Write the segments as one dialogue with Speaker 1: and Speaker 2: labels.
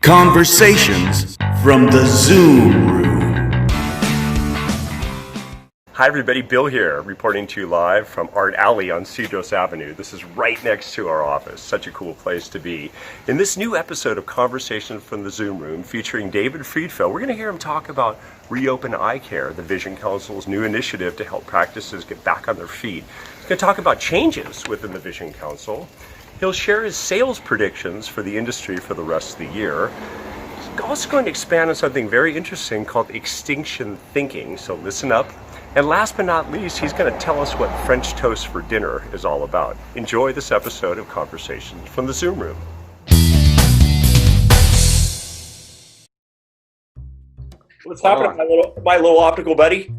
Speaker 1: Conversations from the Zoom Room.
Speaker 2: Hi everybody, Bill here, reporting to you live from Art Alley on Cedros Avenue. This is right next to our office. Such a cool place to be. In this new episode of Conversations from the Zoom Room, featuring David Friedfeld, we're going to hear him talk about Reopen Eye Care, the Vision Council's new initiative to help practices get back on their feet. He's going to talk about changes within the Vision Council. He'll share his sales predictions for the industry for the rest of the year. He's also going to expand on something very interesting called extinction thinking, so listen up. And last but not least, he's going to tell us what French toast for dinner is all about. Enjoy this episode of Conversations from the Zoom Room. What's happening, my little optical buddy?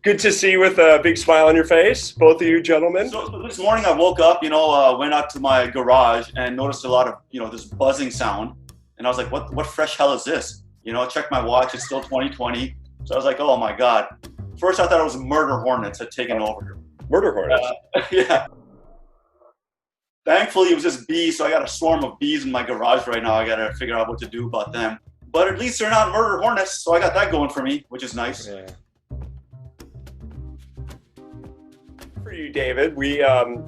Speaker 2: Good to see you with a big smile on your face, both of you gentlemen.
Speaker 3: So this morning I woke up, went out to my garage and noticed a lot of, this buzzing sound. And I was like, what fresh hell is this? I checked my watch, it's still 2020. So I was like, oh my God. First I thought it was murder hornets had taken over.
Speaker 2: Murder hornets?
Speaker 3: Yeah. Thankfully it was just bees, so I got a swarm of bees in my garage right now. I got to figure out what to do about them. But at least they're not murder hornets, so I got that going for me, which is nice.
Speaker 2: Yeah. For you, David, we know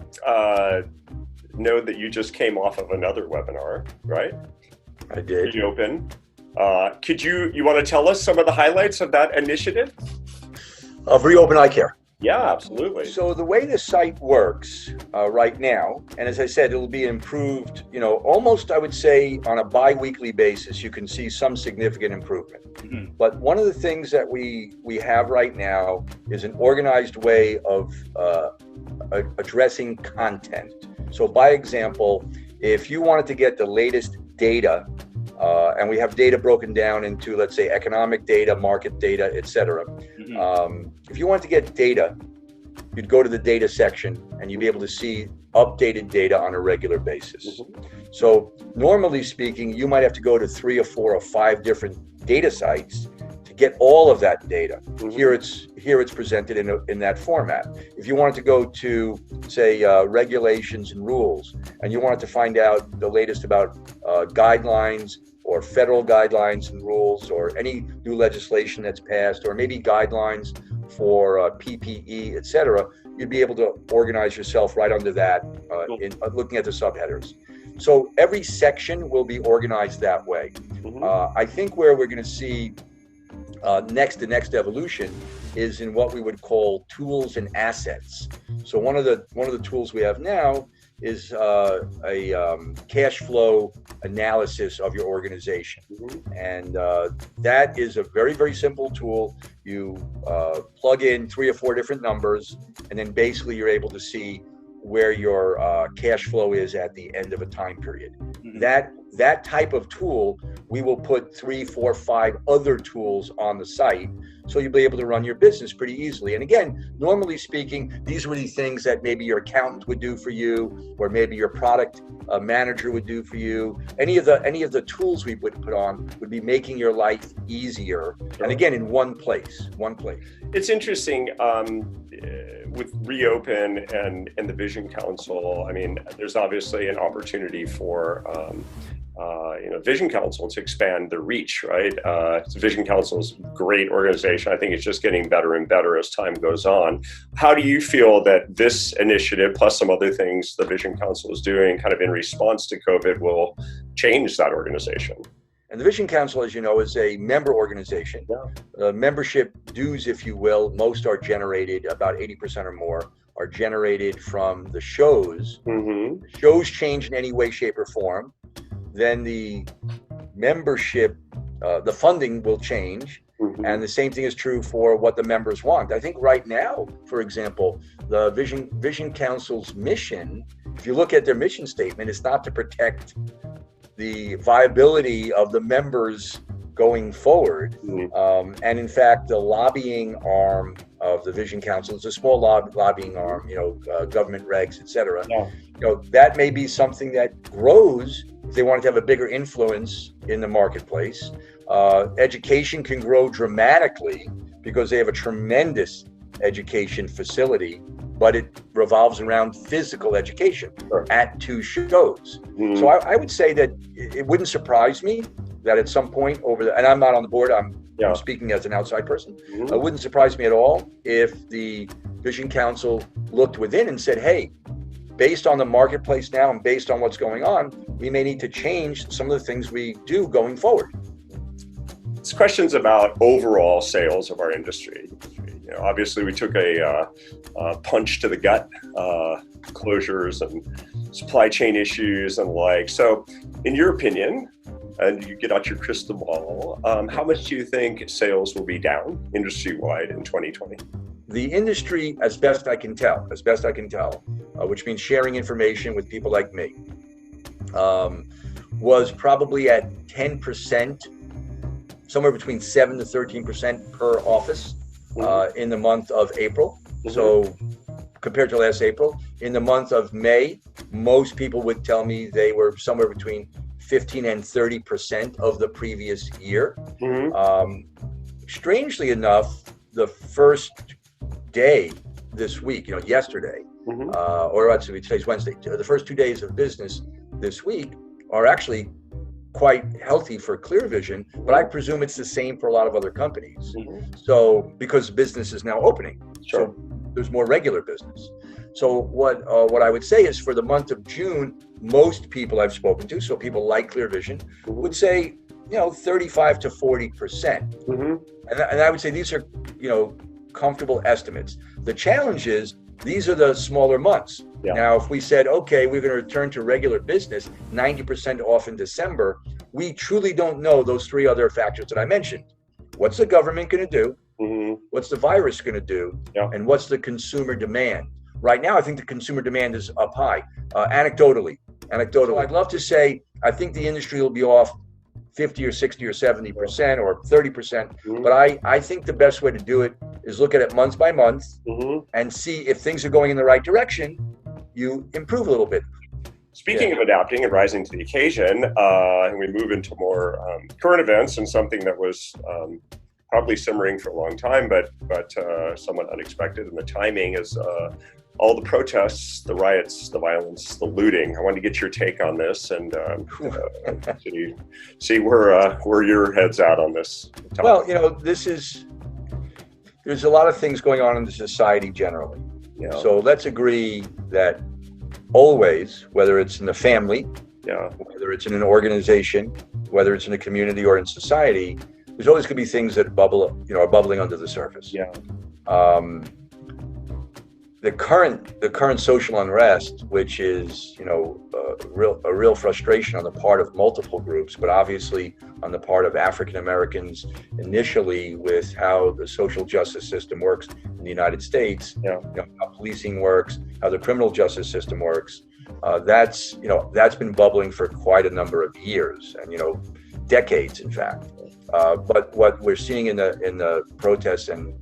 Speaker 2: that you just came off of another webinar, right?
Speaker 4: I did.
Speaker 2: Reopen. You want to tell us some of the highlights of that initiative?
Speaker 4: Of Reopen Eye Care.
Speaker 2: Yeah, absolutely.
Speaker 4: So the way the site works right now, and as I said, it'll be improved, almost I would say on a bi-weekly basis, you can see some significant improvement. Mm-hmm. But one of the things that we have right now is an organized way of addressing content. So by example, if you wanted to get the latest data, and we have data broken down into, let's say, economic data, market data, et cetera. Mm-hmm. If you wanted to get data, you'd go to the data section and you'd be able to see updated data on a regular basis. Mm-hmm. So normally speaking, you might have to go to 3 or 4 or 5 different data sites to get all of that data. Mm-hmm. Here it's presented in that format. If you wanted to go to, say, regulations and rules, and you wanted to find out the latest about guidelines or federal guidelines and rules, or any new legislation that's passed, or maybe guidelines for PPE, et cetera, you'd be able to organize yourself right under that in looking at the subheaders. So every section will be organized that way. Mm-hmm. I think where we're going to see the next evolution is in what we would call tools and assets. So one of the tools we have now is a cash flow analysis of your organization. Mm-hmm. And that is a very, very simple tool. You plug in 3 or 4 different numbers, and then basically you're able to see where your cash flow is at the end of a time period. Mm-hmm. That type of tool, we will put 3, 4, 5 other tools on the site, so you'll be able to run your business pretty easily. And again, normally speaking, these were the things that maybe your accountant would do for you, or maybe your product manager would do for you. Any of the tools we would put on would be making your life easier. And again, in one place.
Speaker 2: It's interesting with Reopen and the Vision Council. I mean, there's obviously an opportunity for Vision Council to expand their reach, right? Vision Council's a great organization. I think it's just getting better and better as time goes on. How do you feel that this initiative, plus some other things the Vision Council is doing kind of in response to COVID, will change that organization?
Speaker 4: And the Vision Council, as you know, is a member organization. Yeah. Membership dues, if you will, most are generated, about 80% or more, are generated from the shows. Mm-hmm. The shows change in any way, shape, or form. Then the membership, the funding will change. Mm-hmm. And the same thing is true for what the members want. I think right now, for example, the Vision Council's mission, if you look at their mission statement, it's not to protect the viability of the members going forward. Mm-hmm. And in fact, the lobbying arm of the Vision Council is a small lobbying arm, government regs, et cetera. Yeah. That may be something that grows if they wanted to have a bigger influence in the marketplace. Education can grow dramatically because they have a tremendous education facility. but it revolves around physical education
Speaker 2: Sure.
Speaker 4: at 2 shows.
Speaker 2: Mhm.
Speaker 4: So I would say that it wouldn't surprise me that at some point and I'm not on the board, I'm speaking as an outside person.
Speaker 2: Mhm.
Speaker 4: It wouldn't surprise me at all if the Vision Council looked within and said, hey, based on the marketplace now and based on what's going on, we may need to change some of the things we do going forward.
Speaker 2: It's questions about overall sales of our industry. Obviously, we took a punch to the gut, closures and supply chain issues and the like. So, in your opinion, and you get out your crystal ball, how much do you think sales will be down industry-wide in 2020?
Speaker 4: The industry, as best I can tell, which means sharing information with people like me, was probably at 10%, somewhere between 7 to 13% per office in the month of April.
Speaker 2: Mm-hmm.
Speaker 4: So compared to last April, in the month of May, most people would tell me they were somewhere between 15 and 30% of the previous year.
Speaker 2: Mm-hmm.
Speaker 4: Strangely enough, the first day this week, yesterday,
Speaker 2: Mm-hmm.
Speaker 4: or actually today's Wednesday, the first 2 days of business this week are actually quite healthy for ClearVision, but I presume it's the same for a lot of other companies.
Speaker 2: Mm-hmm.
Speaker 4: So because business is now opening,
Speaker 2: Sure.
Speaker 4: so there's more regular business. So what I would say is for the month of June, most people I've spoken to, so people like ClearVision, would say 35 to 40%,
Speaker 2: Mm-hmm.
Speaker 4: and I would say these are comfortable estimates. The challenge is these are the smaller months.
Speaker 2: Yeah.
Speaker 4: Now, if we said, okay, we're going to return to regular business, 90% off in December, we truly don't know those 3 other factors that I mentioned. What's the government going to do?
Speaker 2: Mm-hmm.
Speaker 4: What's the virus going to do?
Speaker 2: Yeah.
Speaker 4: And what's the consumer demand? Right now, I think the consumer demand is up high. Anecdotally, I'd love to say, I think the industry will be off 50 or 60 or 70% or 30%.
Speaker 2: Mm-hmm.
Speaker 4: But I think the best way to do it is look at it month by month
Speaker 2: Mm-hmm.
Speaker 4: and see if things are going in the right direction, you improve a little bit.
Speaker 2: Speaking of adapting and rising to the occasion, and we move into more current events and something that was probably simmering for a long time, but somewhat unexpected. And the timing is all the protests, the riots, the violence, the looting. I wanted to get your take on this and see where your head's at on this topic.
Speaker 4: Well, there's a lot of things going on in the society generally.
Speaker 2: Yeah.
Speaker 4: So let's agree that always, whether it's in the family, whether it's in an organization, whether it's in a community or in society, there's always going to be things that are bubbling under the surface.
Speaker 2: Yeah.
Speaker 4: The current social unrest, which is a real frustration on the part of multiple groups, but obviously on the part of African Americans initially, with how the social justice system works in the United States, how policing works, how the criminal justice system works. That's been bubbling for quite a number of years and decades, in fact. But what we're seeing in the protests and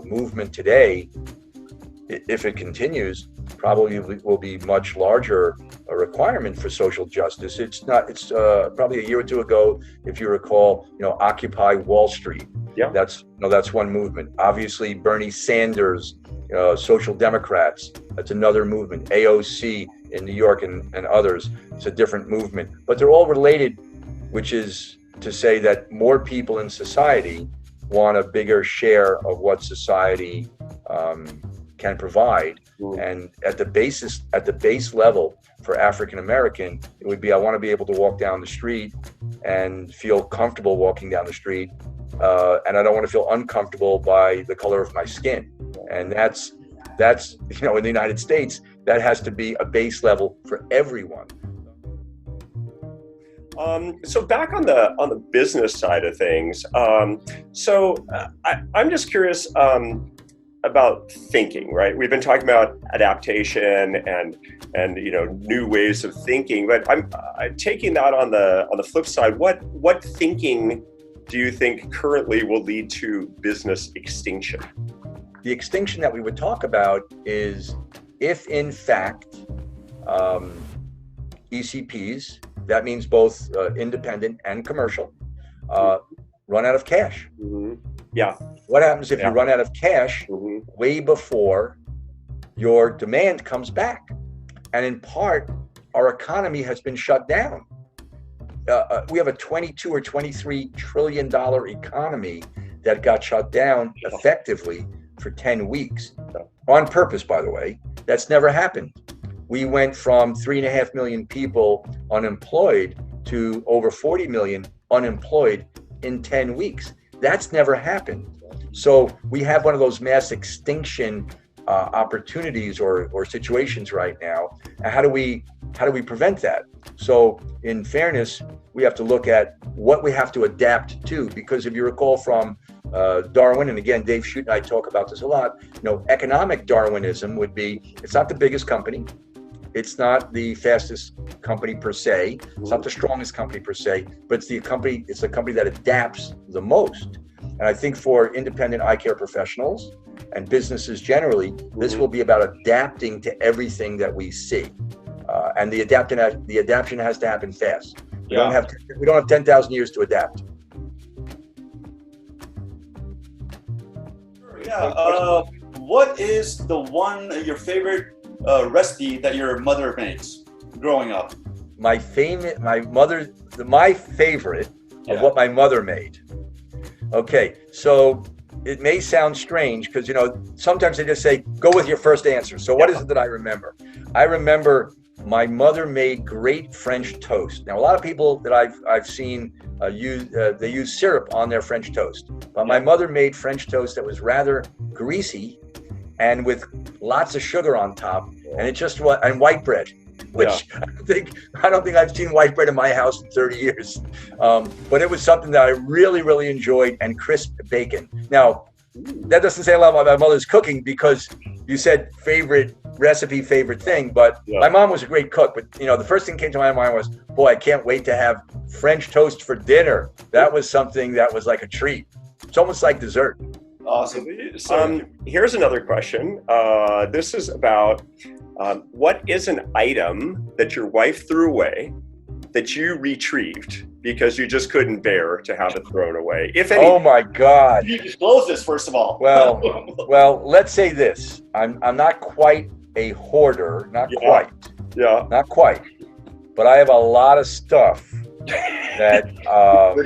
Speaker 4: movement today, if it continues, probably will be much larger a requirement for social justice. It's probably a year or 2 ago, if you recall, Occupy Wall Street.
Speaker 2: Yeah.
Speaker 4: That's one movement. Obviously, Bernie Sanders, Social Democrats, that's another movement. AOC in New York and others, it's a different movement. But they're all related, which is to say that more people in society want a bigger share of what society can provide. And at the base level for African American, it would be, I want to be able to walk down the street and feel comfortable walking down the street, and I don't want to feel uncomfortable by the color of my skin. And that's in the United States, that has to be a base level for everyone.
Speaker 2: So back on the business side of things. I'm just curious about thinking, right? We've been talking about adaptation and new ways of thinking, but I'm taking that on the flip side. What thinking do you think currently will lead to business extinction?
Speaker 4: The extinction that we would talk about is if, in fact, ECPs, that means both independent and commercial, run out of cash.
Speaker 2: Mm-hmm. Yeah.
Speaker 4: What happens if you run out of cash
Speaker 2: Mm-hmm.
Speaker 4: way before your demand comes back. And in part, our economy has been shut down. We have a 22 or $23 trillion economy that got shut down effectively for 10 weeks. On purpose, by the way. That's never happened. We went from 3.5 million people unemployed to over 40 million unemployed in 10 weeks. That's never happened. So we have one of those mass extinction opportunities or situations right now. And how do we prevent that? So in fairness, we have to look at what we have to adapt to, because if you recall from Darwin, and again, Dave Shute and I talk about this a lot, economic Darwinism would be, it's not the biggest company. It's not the fastest company per se. It's not the strongest company per se, but it's the company that adapts the most. And I think for independent eye care professionals and businesses generally, this will be about adapting to everything that we see. And the adaptation has to happen fast. We don't have 10,000 years to adapt.
Speaker 3: Yeah. What is your favorite recipe that your mother makes growing up?
Speaker 4: My favorite of what my mother made. Okay, so it may sound strange because sometimes they just say go with your first answer. So what is it that I remember? I remember my mother made great French toast. Now a lot of people that I've seen use syrup on their French toast, but my mother made French toast that was rather greasy and with lots of sugar on top, and it just was, and white bread, which I don't think I've seen white bread in my house in 30 years. But it was something that I really, really enjoyed, and crisp bacon. Now, that doesn't say a lot about my mother's cooking, because you said favorite recipe, favorite thing, but my mom was a great cook. But the first thing that came to my mind was, boy, I can't wait to have French toast for dinner. That was something that was like a treat. It's almost like dessert.
Speaker 3: Awesome.
Speaker 2: Here's another question. This is about what is an item that your wife threw away that you retrieved because you just couldn't bear to have it thrown away? If any.
Speaker 4: Oh my God.
Speaker 3: You disclose this first of all.
Speaker 4: Well, let's say this. I'm not quite a hoarder. Not quite. But I have a lot of stuff that I've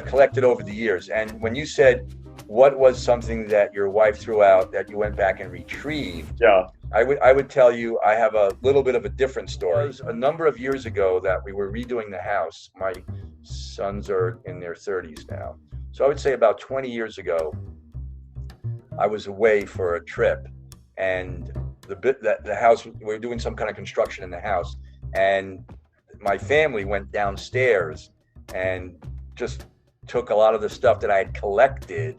Speaker 4: collected over the years. And when you said what was something that your wife threw out that you went back and retrieved, I would tell you I have a little bit of a different story. It was a number of years ago that we were redoing the house. My sons are in their 30s now. So I would say about 20 years ago, I was away for a trip, and the house, we were doing some kind of construction in the house, and my family went downstairs and just took a lot of the stuff that I had collected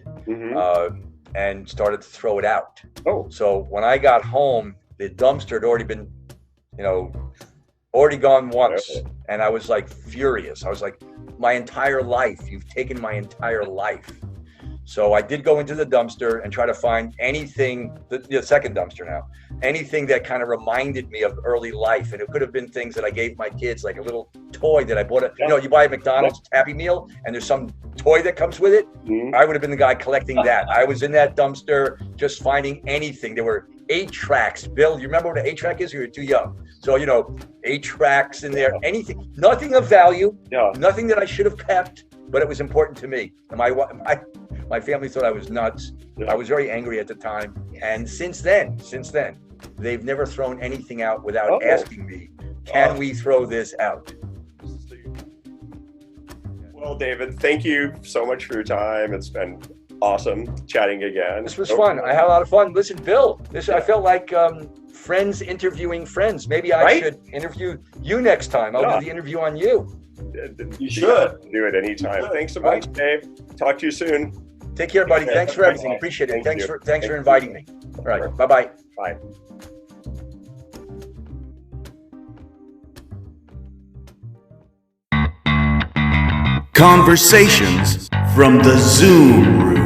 Speaker 4: and started to throw it out. So when I got home, the dumpster had already been, already gone once. And I was like furious. I was like, my entire life, you've taken my entire life. So I did go into the dumpster and try to find anything, the second dumpster now, anything that kind of reminded me of early life. And it could have been things that I gave my kids, like a little toy that I bought. You buy a McDonald's Happy Meal and there's some toy that comes with it. I would have been the guy collecting that. I was in that dumpster just finding anything. There were 8 tracks. Bill, you remember what an 8-track is? You were too young. So, 8 tracks in there, anything, nothing of value, nothing that I should have kept, but it was important to me. And my family thought I was nuts. I was very angry at the time. And since then, they've never thrown anything out without asking me, can we throw this out?
Speaker 2: Well, David, thank you so much for your time. It's been awesome chatting again.
Speaker 4: This was fun. I had a lot of fun. Listen, Bill, I felt like friends interviewing friends. Maybe I should interview you next time. I'll do the interview on you.
Speaker 3: You should.
Speaker 2: Do it anytime. Thanks so much, Dave. Talk to you soon.
Speaker 4: Take care, buddy. Thanks for everything. Appreciate it. Thanks for inviting me. All right. Bye-bye.
Speaker 2: Bye.
Speaker 1: Conversations from the Zoom Room.